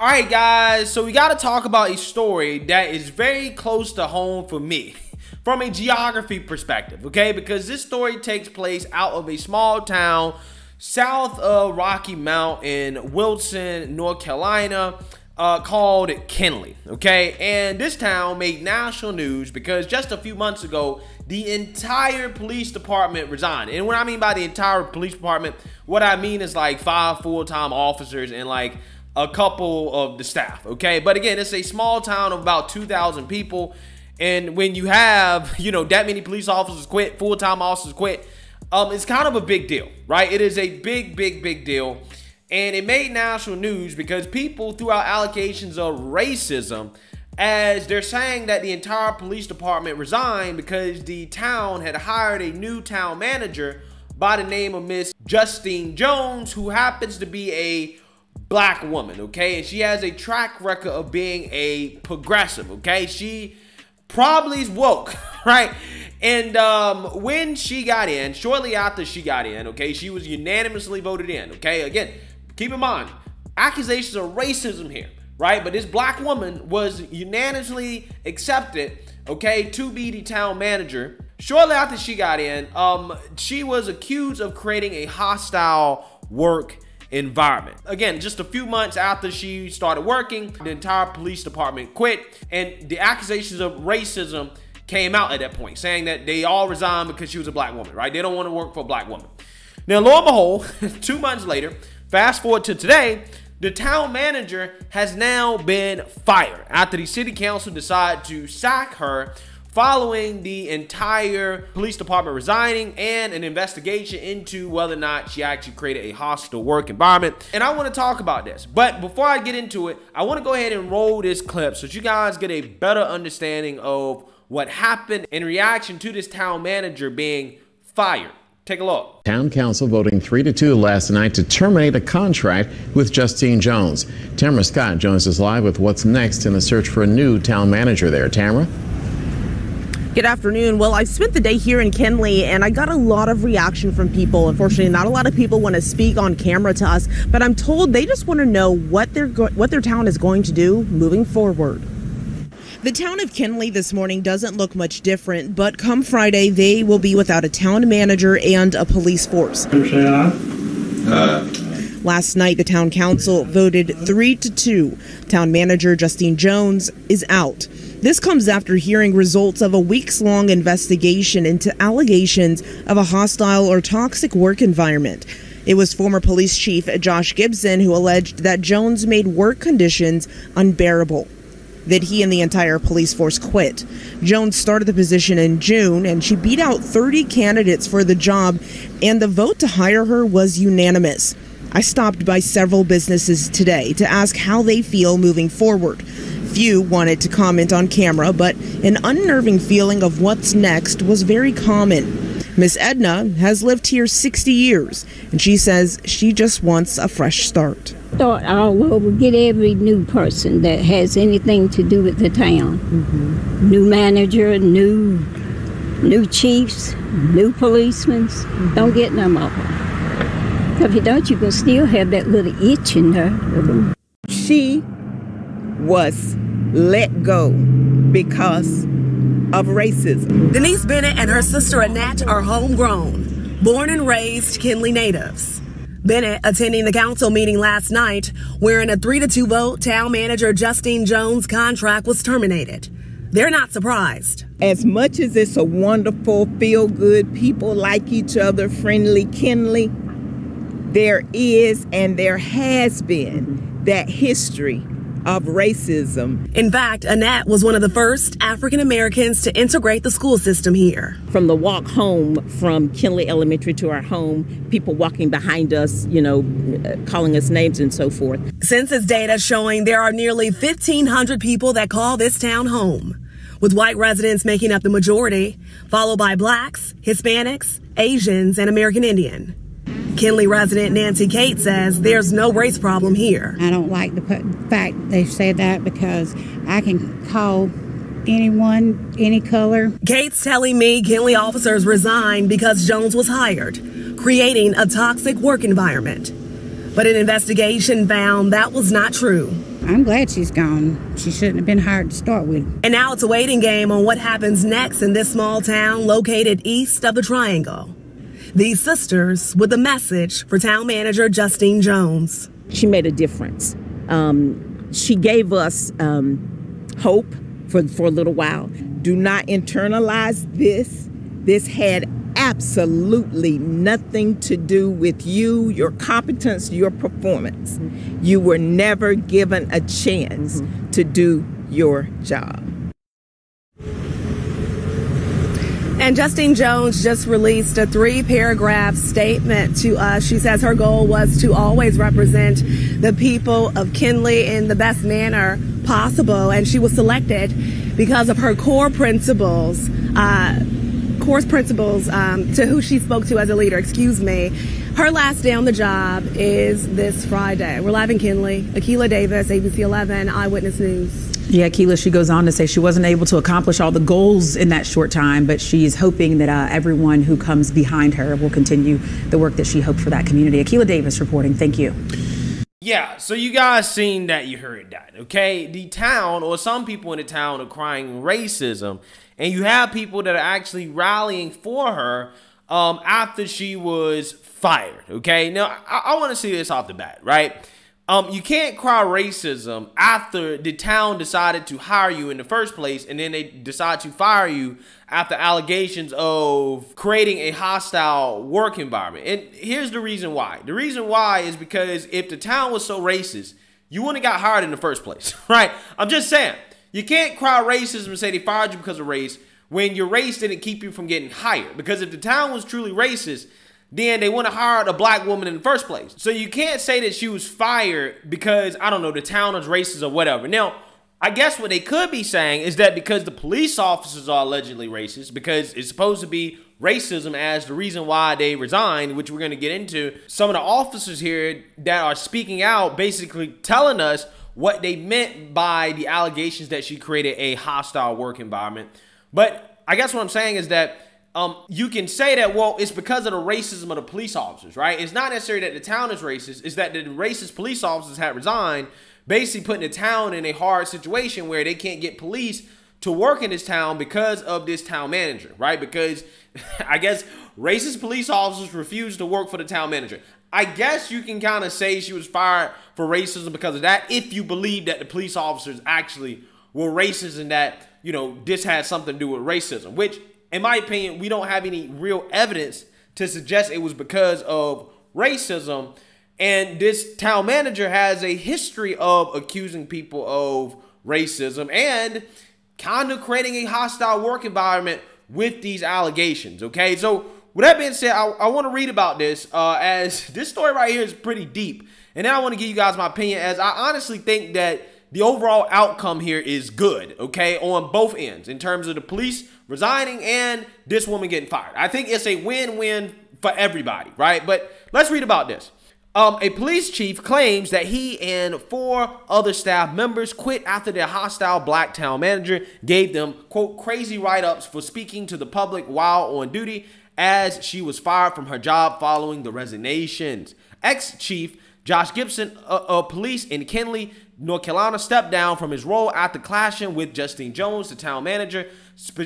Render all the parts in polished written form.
All right, guys, so we got to talk about a story that is very close to home for me from a geography perspective, okay? Because this story takes place out of a small town south of Rocky Mount in Wilson, North Carolina, called Kenly, okay? And this town made national news because just a few months ago, the entire police department resigned. And what I mean by the entire police department, what I mean is like 5 full-time officers and like a couple of the staff, okay? But again, it's a small town of about 2,000 people, and when you have, that many police officers quit, full-time officers quit, it's kind of a big deal, right? It is a big deal, and it made national news because people threw out allegations of racism as they're saying that the entire police department resigned because the town had hired a new town manager by the name of Miss Justine Jones, who happens to be a Black woman, okay? And she has a track record of being a progressive, okay? She probably is woke, right? And when she got in, shortly after she got in, okay, she was unanimously voted in, okay? Again, keep in mind, accusations of racism here, right? But this Black woman was unanimously accepted, okay, to be the town manager. Shortly after she got in, she was accused of creating a hostile work environment. Again, just a few months after she started working, the entire police department quit, and the accusations of racism came out at that point, saying that they all resigned because she was a Black woman, right? They don't want to work for a Black woman. Now, lo and behold, 2 months later, fast forward to today, the town manager has now been fired after the city council decided to sack her following the entire police department resigning and an investigation into whether or not she actually created a hostile work environment. And I want to talk about this. But before I get into it, I want to go ahead and roll this clip so you guys get a better understanding of what happened in reaction to this town manager being fired. Take a look. Town council voting 3-2 last night to terminate a contract with Justine Jones. Tamara Scott joins us live with what's next in the search for a new town manager there. Tamara? Good afternoon. Well, I spent the day here in Kenly and I got a lot of reaction from people. Unfortunately, not a lot of people want to speak on camera to us, but I'm told they just want to know what their town is going to do moving forward. The town of Kenly this morning doesn't look much different, but come Friday, they will be without a town manager and a police force. Last night, the town council voted 3-2. Town manager Justine Jones is out. This comes after hearing results of a weeks-long investigation into allegations of a hostile or toxic work environment. It was former police chief Josh Gibson who alleged that Jones made work conditions unbearable, that he and the entire police force quit. Jones started the position in June, and she beat out 30 candidates for the job, and the vote to hire her was unanimous. I stopped by several businesses today to ask how they feel moving forward. Few wanted to comment on camera, but an unnerving feeling of what's next was very common. Miss Edna has lived here 60 years, and she says she just wants a fresh start. Start all over, get every new person that has anything to do with the town. New manager, new chiefs, new policemen. Don't get none of them. If you don't, you can still have that little itch in there. She was let go because of racism. Denise Bennett and her sister Annette are homegrown, born and raised Kenly natives. Bennett attending the council meeting last night, wherein a 3-2 vote, town manager Justine Jones' contract was terminated. They're not surprised. As much as it's a wonderful, feel-good, people like each other, friendly Kenly, there is and there has been that history of racism. In fact, Annette was one of the first African Americans to integrate the school system here. From the walk home from Kenly Elementary to our home, people walking behind us, calling us names and so forth. Census data showing there are nearly 1,500 people that call this town home, with white residents making up the majority, followed by Blacks, Hispanics, Asians, and American Indian. Kenly resident Nancy Kate says there's no race problem here. I don't like the fact they said that because I can call anyone, any color. Kate's telling me Kenly officers resigned because Jones was hired, creating a toxic work environment. But an investigation found that was not true. I'm glad she's gone. She shouldn't have been hired to start with. And now it's a waiting game on what happens next in this small town located east of the Triangle. These sisters with a message for town manager Justine Jones. She made a difference. She gave us hope for a little while. Do not internalize this. This had absolutely nothing to do with you, your competence, your performance. You were never given a chance to do your job. And Justine Jones just released a 3-paragraph statement to us. She says her goal was to always represent the people of Kinley in the best manner possible. And she was selected because of her core principles, to who she spoke to as a leader, Her last day on the job is this Friday. We're live in Kinley. Akilah Davis, ABC 11 Eyewitness News. Yeah, Akilah, she goes on to say she wasn't able to accomplish all the goals in that short time, but she's hoping that everyone who comes behind her will continue the work that she hoped for that community. Akilah Davis reporting. Thank you. Yeah, so you guys seen that, you heard that, okay? The town, or some people in the town, are crying racism, and you have people that are actually rallying for her after she was fired, okay? Now, I want to see this off the bat, right? You can't cry racism after the town decided to hire you in the first place, and then they decide to fire you after allegations of creating a hostile work environment. And here's the reason why. The reason why is because if the town was so racist, you wouldn't have got hired in the first place, right? I'm just saying, you can't cry racism and say they fired you because of race when your race didn't keep you from getting hired. Because if the town was truly racist, then they wouldn't have hired a black woman in the first place. So you can't say that she was fired because, I don't know, the town is racist or whatever. Now, I guess what they could be saying is that because the police officers are allegedly racist, because it's supposed to be racism as the reason why they resigned, which we're going to get into, some of the officers here that are speaking out basically telling us what they meant by the allegations that she created a hostile work environment. But I guess what I'm saying is that you can say that, well, it's because of the racism of the police officers, right? It's not necessarily that the town is racist. It's that the racist police officers had resigned, basically putting the town in a hard situation where they can't get police to work in this town because of this town manager, right? Because I guess racist police officers refused to work for the town manager. I guess you can kind of say she was fired for racism because of that, if you believe that the police officers actually were racist and that, you know, this had something to do with racism, which, in my opinion, we don't have any real evidence to suggest it was because of racism. And this town manager has a history of accusing people of racism and kind of creating a hostile work environment with these allegations, okay? So with that being said, I want to read about this as this story right here is pretty deep. And then I want to give you guys my opinion, as I honestly think that the overall outcome here is good, okay, on both ends in terms of the police resigning and this woman getting fired. I think it's a win-win for everybody, right? But let's read about this. A police chief claims that he and 4 other staff members quit after their hostile black town manager gave them, quote, crazy write-ups for speaking to the public while on duty, as she was fired from her job following the resignations. Ex-chief Josh Gibson of police in Kinley, North Carolina, stepped down from his role after clashing with Justine Jones, the town manager,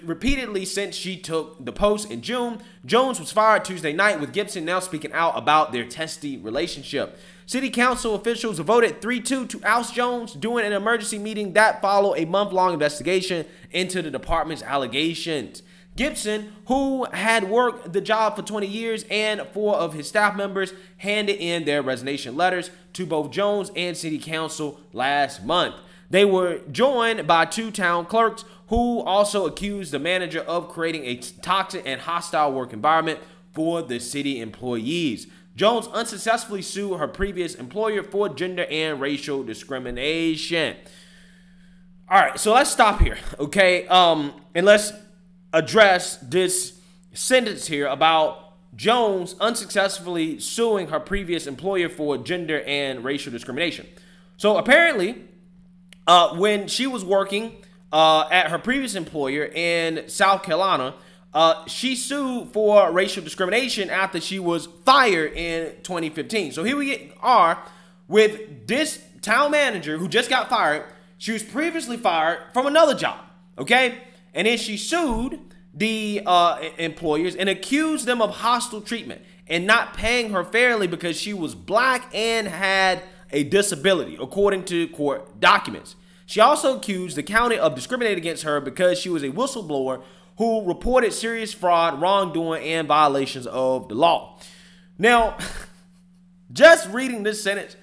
repeatedly since she took the post in June. Jones was fired Tuesday night, with Gibson now speaking out about their testy relationship. City council officials voted 3-2 to oust Jones during an emergency meeting that followed a month-long investigation into the department's allegations. Gibson, who had worked the job for 20 years, and 4 of his staff members handed in their resignation letters to both Jones and City Council last month. They were joined by 2 town clerks who also accused the manager of creating a toxic and hostile work environment for the city employees. Jones unsuccessfully sued her previous employer for gender and racial discrimination. All right, so let's stop here, okay? And let's address this sentence here about Jones unsuccessfully suing her previous employer for gender and racial discrimination. So apparently, when she was working at her previous employer in South Carolina, she sued for racial discrimination after she was fired in 2015. So here we are with this town manager who just got fired, she was previously fired from another job, okay? And then she sued the employers and accused them of hostile treatment and not paying her fairly because she was black and had a disability, according to court documents. She also accused the county of discriminating against her because she was a whistleblower who reported serious fraud, wrongdoing, and violations of the law. Now, just reading this sentence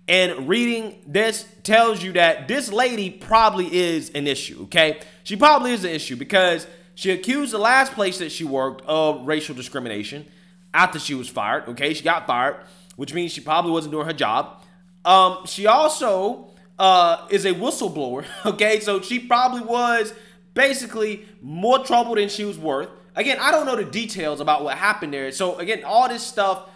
and reading this tells you that this lady probably is an issue, okay? She probably is an issue because she accused the last place that she worked of racial discrimination after she was fired, okay? She got fired, which means she probably wasn't doing her job. She also is a whistleblower, okay? So she probably was basically more trouble than she was worth. Again, I don't know the details about what happened there. So again, all this stuff,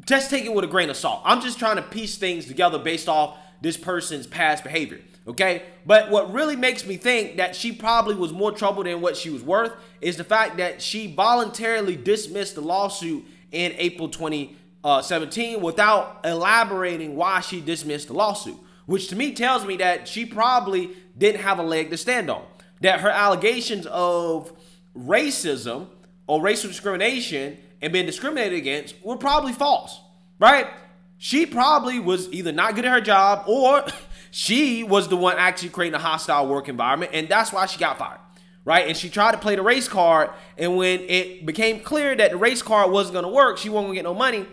just take it with a grain of salt. I'm just trying to piece things together based off this person's past behavior, okay? But what really makes me think that she probably was more trouble than what she was worth is the fact that she voluntarily dismissed the lawsuit in April 2017 without elaborating why she dismissed the lawsuit, which to me tells me that she probably didn't have a leg to stand on, that her allegations of racism or racial discrimination and being discriminated against were probably false, right? She probably was either not good at her job or she was the one actually creating a hostile work environment, and that's why she got fired, right? And she tried to play the race card, and when it became clear that the race card wasn't going to work, she wasn't going to get no money,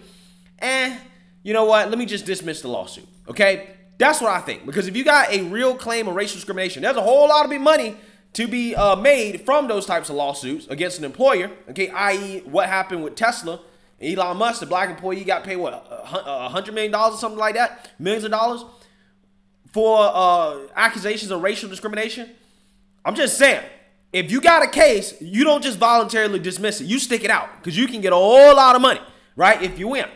and you know what? Let me just dismiss the lawsuit, okay? That's what I think, because if you got a real claim of racial discrimination, there's a whole lot of big money to be made from those types of lawsuits against an employer, okay, i.e. what happened with Tesla. Elon Musk, the black employee, got paid, what, $100 million or something like that? Millions of dollars for accusations of racial discrimination? I'm just saying, if you got a case, you don't just voluntarily dismiss it. You stick it out because you can get a whole lot of money, right, if you win.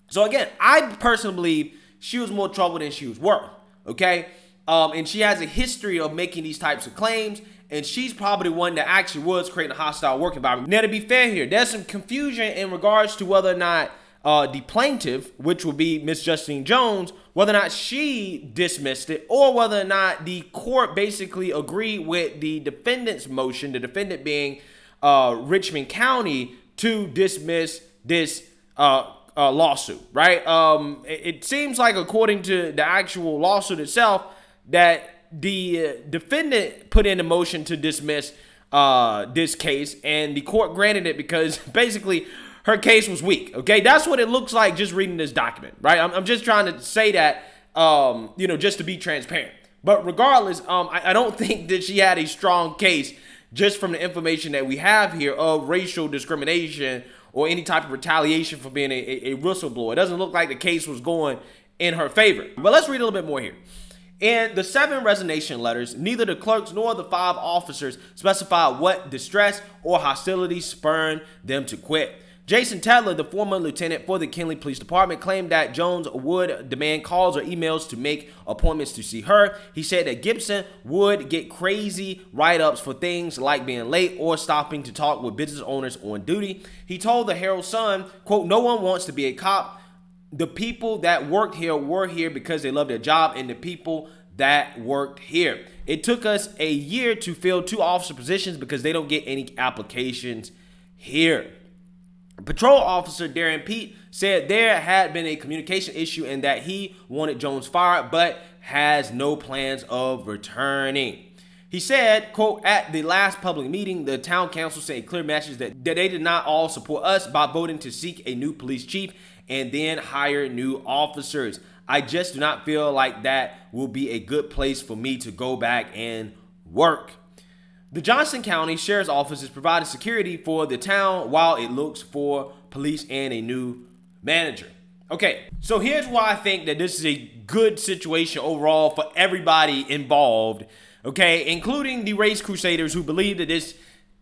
So again, I personally believe she was more trouble than she was worth, okay? And she has a history of making these types of claims, and she's probably the one that actually was creating a hostile work environment. Now, to be fair here, there's some confusion in regards to whether or not the plaintiff, which would be Miss Justine Jones, whether or not she dismissed it or whether or not the court basically agreed with the defendant's motion, the defendant being Richmond County, to dismiss this lawsuit, right? It seems like, according to the actual lawsuit itself, that the defendant put in a motion to dismiss this case, and the court granted it because basically her case was weak, okay? That's what it looks like just reading this document, right? I'm just trying to say that, you know, just to be transparent. But regardless, I don't think that she had a strong case just from the information that we have here of racial discrimination or any type of retaliation for being a whistleblower. It doesn't look like the case was going in her favor. But let's read a little bit more here. In the 7 resignation letters, neither the clerks nor the 5 officers specified what distress or hostility spurred them to quit. Jason Tedler, the former lieutenant for the Kinley Police Department, claimed that Jones would demand calls or emails to make appointments to see her. He said that Gibson would get crazy write-ups for things like being late or stopping to talk with business owners on duty. He told the Herald Sun, quote, "No one wants to be a cop. The people that worked here were here because they loved their job, and the people that worked here. It took us a year to fill 2 officer positions because they don't get any applications here." Patrol officer Darren Pete said there had been a communication issue and that he wanted Jones fired, but has no plans of returning. He said, quote, "At the last public meeting, the town council sent a clear message that they did not all support us by voting to seek a new police chief and then hire new officers. I just do not feel like that will be a good place for me to go back and work." The Johnson County Sheriff's Office is providing security for the town while it looks for police and a new manager. Okay, so here's why I think that this is a good situation overall for everybody involved, okay, including the race crusaders who believe that this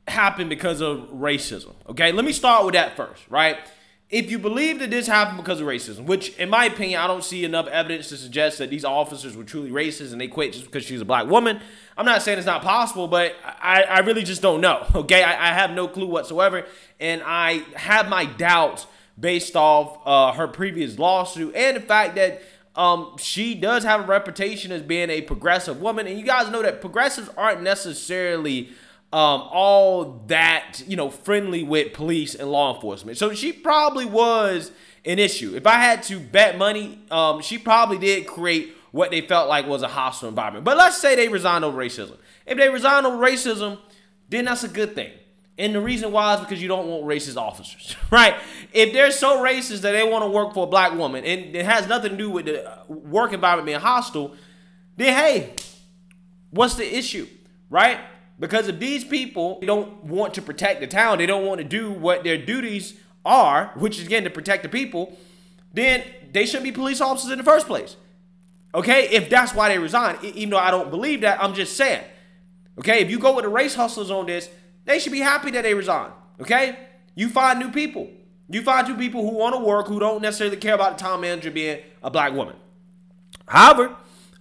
happened because of racism, okay? Let me start with that first, right? If you believe that this happened because of racism, which in my opinion, I don't see enough evidence to suggest that these officers were truly racist and they quit just because she's a black woman. I'm not saying it's not possible, but I really just don't know, okay? I have no clue whatsoever, and I have my doubts based off her previous lawsuit and the fact that she does have a reputation as being a progressive woman. And you guys know that progressives aren't necessarily all that, friendly with police and law enforcement. So she probably was an issue. If I had to bet money, she probably did create what they felt like was a hostile environment. But let's say they resigned over racism. If they resigned over racism, then that's a good thing. And the reason why is because you don't want racist officers, right? If they're so racist that they want to work for a black woman and it has nothing to do with the work environment being hostile, then hey, what's the issue, right? Because if these people don't want to protect the town, they don't want to do what their duties are, which is, again, to protect the people, then they shouldn't be police officers in the first place. Okay, if that's why they resign, even though I don't believe that, I'm just saying. Okay, if you go with the race hustlers on this, they should be happy that they resign. Okay, you find new people. You find two people who want to work, who don't necessarily care about the town manager being a black woman. However,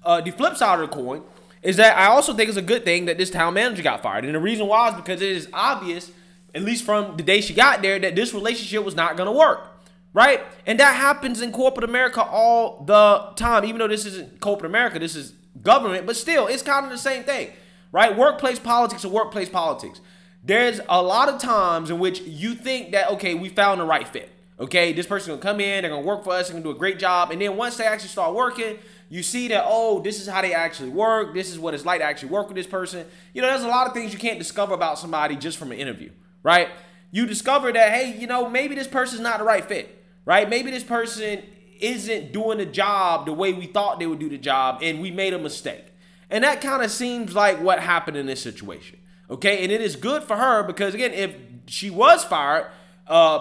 the flip side of the coin is that I also think it's a good thing that this town manager got fired. And the reason why is because it is obvious, at least from the day she got there, that this relationship was not going to work. Right? And that happens in corporate America all the time. Even though this isn't corporate America, this is government, but still, it's kind of the same thing. Right? Workplace politics are workplace politics. There's a lot of times in which you think that, okay, we found the right fit. Okay, this person's going to come in, they're going to work for us, they're going to do a great job. And then once they actually start working, you see that, oh, this is how they actually work. This is what it's like to actually work with this person. There's a lot of things you can't discover about somebody just from an interview, right? You discover that, hey, maybe this person's not the right fit, right? Maybe this person isn't doing the job the way we thought they would do the job, and we made a mistake. And that kind of seems like what happened in this situation, okay? And it is good for her because, again, if she was fired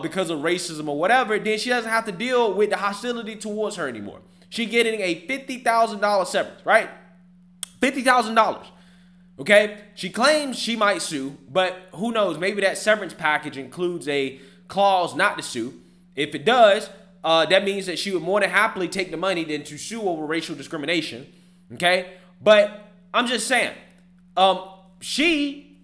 because of racism or whatever, then she doesn't have to deal with the hostility towards her anymore. She's getting a $50,000 severance, right? $50,000, okay? She claims she might sue, but who knows? Maybe that severance package includes a clause not to sue. If it does, that means that she would more than happily take the money than to sue over racial discrimination, okay? But I'm just saying, she,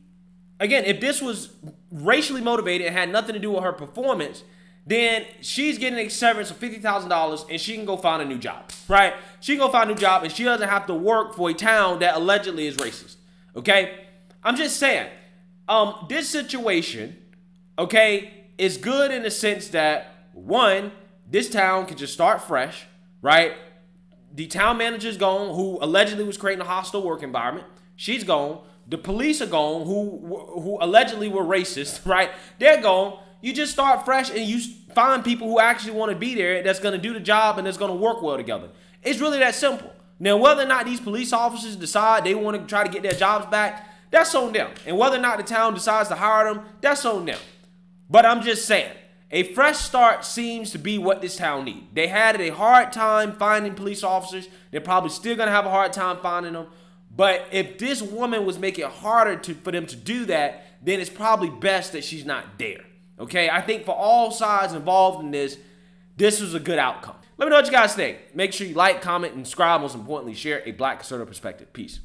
again, if this was racially motivated and had nothing to do with her performance, then she's getting a severance of $50,000 and she can go find a new job, right? She can go find a new job and she doesn't have to work for a town that allegedly is racist, okay? I'm just saying, this situation, okay, is good in the sense that, one, this town can just start fresh, right? The town manager's gone, who allegedly was creating a hostile work environment. She's gone. The police are gone, who allegedly were racist, right? They're gone. You just start fresh and you find people who actually want to be there, that's going to do the job and that's going to work well together. It's really that simple. Now, whether or not these police officers decide they want to try to get their jobs back, that's on them. And whether or not the town decides to hire them, that's on them. But I'm just saying, a fresh start seems to be what this town needs. They had a hard time finding police officers. They're probably still going to have a hard time finding them. But if this woman was making it harder for them to do that, then it's probably best that she's not there. Okay, I think for all sides involved in this, this was a good outcome. Let me know what you guys think. Make sure you like, comment, and subscribe. Most importantly, share a Black conservative perspective. Peace.